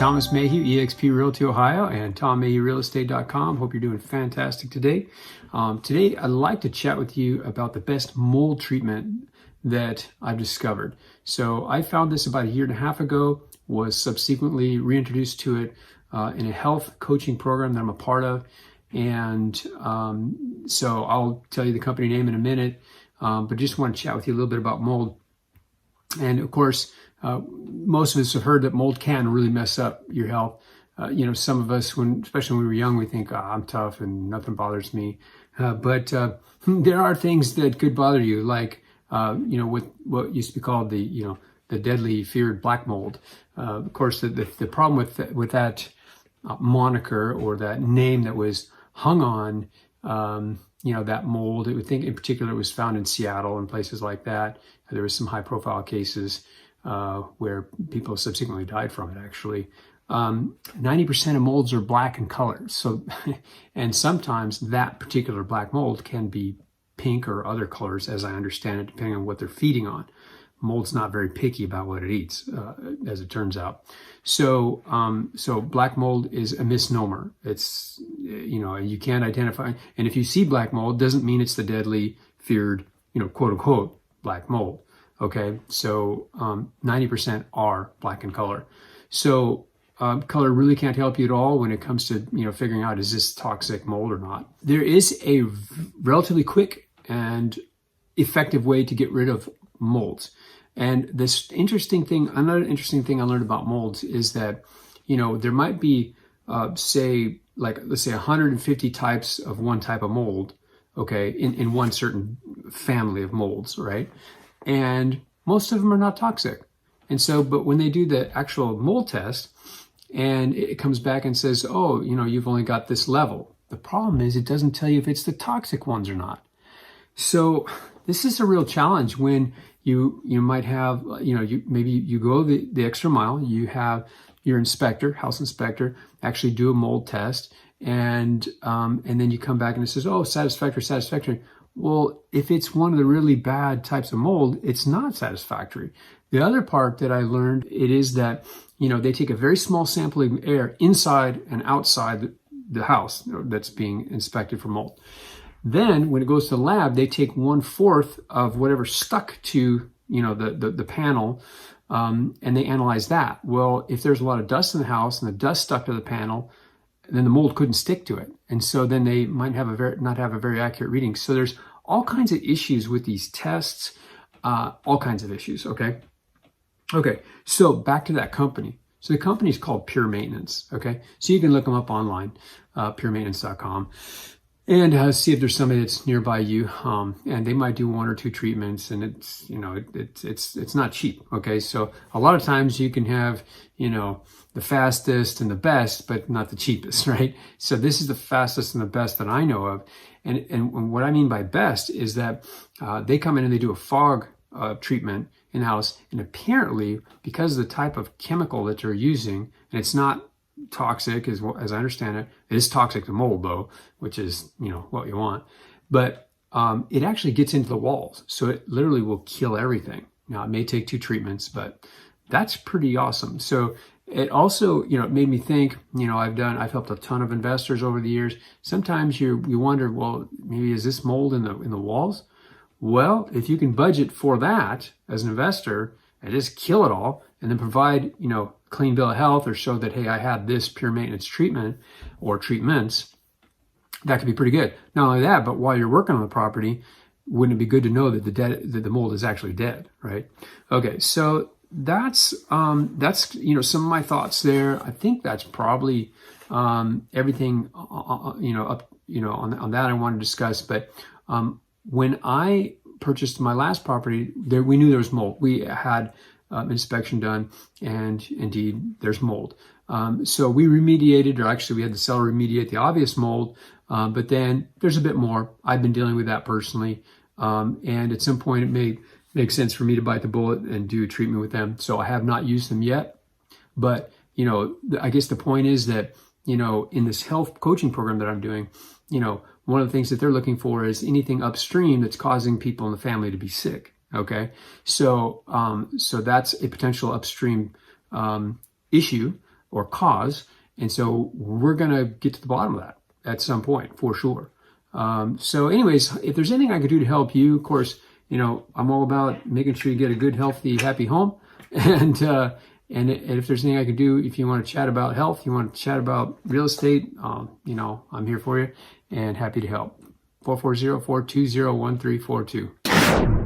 Thomas Mayhew, eXp Realty Ohio, and TomMayhewRealEstate.com. Hope you're doing fantastic today. Today, I'd like to chat with you about the best mold treatment that I've discovered. So I found this about a year and a half ago, was subsequently reintroduced to it in a health coaching program that I'm a part of. And so I'll tell you the company name in a minute, but just want to chat with you a little bit about mold. And of course, most of us have heard that mold can really mess up your health. Some of us, especially when we were young, we think, I'm tough and nothing bothers me. But there are things that could bother you, like, with what used to be called the deadly feared black mold. Of course, the problem with that moniker or that name that was hung on, that mold, I would think in particular it was found in Seattle and places like that. There was some high profile cases where people subsequently died from it, actually. 90% of molds are black in color. So, and sometimes that particular black mold can be pink or other colors, as I understand it, depending on what they're feeding on. Mold's not very picky about what it eats, as it turns out. So black mold is a misnomer. It's, you can't identify. And if you see black mold, doesn't mean it's the deadly feared, quote unquote, black mold. Okay. So, 90% are black in color. So, color really can't help you at all when it comes to, figuring out, is this toxic mold or not? There is a relatively quick and effective way to get rid of molds. And this another interesting thing I learned about molds is that, there might be, let's say 150 types of one type of mold, okay, in one certain family of molds, right? And most of them are not toxic. And so, but when they do the actual mold test and it comes back and says, you've only got this level. The problem is it doesn't tell you if it's the toxic ones or not. So this is a real challenge when you might have, maybe you go the extra mile, you have your house inspector, actually do a mold test, and then you come back and it says, satisfactory. Well, if it's one of the really bad types of mold, it's not satisfactory. The other part that I learned, it is that, they take a very small sample of air inside and outside the house that's being inspected for mold. Then when it goes to the lab, they take 1/4 of whatever stuck to, the panel, and they analyze that. Well, if there's a lot of dust in the house and the dust stuck to the panel, then the mold couldn't stick to it. And so then they might not have a very accurate reading. So there's all kinds of issues with these tests, all kinds of issues, okay? Okay, so back to that company. So the company is called Pure Maintenance, okay? So you can look them up online, puremaintenance.com. And see if there's somebody that's nearby you, and they might do 1 or 2 treatments, and it's it's not cheap. Okay, so a lot of times you can have the fastest and the best, but not the cheapest, right? So this is the fastest and the best that I know of, and what I mean by best is that they come in and they do a fog treatment in house, and apparently because of the type of chemical that they're using, and it's not toxic as I understand it. It is toxic to mold though, which is, what you want. But it actually gets into the walls. So it literally will kill everything. Now it may take 2 treatments, but that's pretty awesome. So it also, it made me think, I've helped a ton of investors over the years. Sometimes you wonder, well, maybe is this mold in the walls? Well, if you can budget for that as an investor and just kill it all and then provide, clean bill of health or show that, hey, I had this pure maintenance treatment or treatments, that could be pretty good. Not only that, but while you're working on the property, wouldn't it be good to know that the mold is actually dead, right? Okay, so that's some of my thoughts there. I think that's probably everything on that I want to discuss. But when I purchased my last property, we knew there was mold. We had inspection done, and indeed there's mold. So we remediated, or actually we had the seller remediate the obvious mold, but then there's a bit more. I've been dealing with that personally, and at some point it may make sense for me to bite the bullet and do a treatment with them. So I have not used them yet, but I guess the point is that in this health coaching program that I'm doing, one of the things that they're looking for is anything upstream that's causing people in the family to be sick. Okay, so that's a potential upstream issue. or cause. And so we're going to get to the bottom of that at some point, for sure. So anyways, if there's anything I could do to help you, of course, I'm all about making sure you get a good, healthy, happy home. And if there's anything I could do, if you want to chat about health, you want to chat about real estate, I'm here for you and happy to help. 440-420-1342.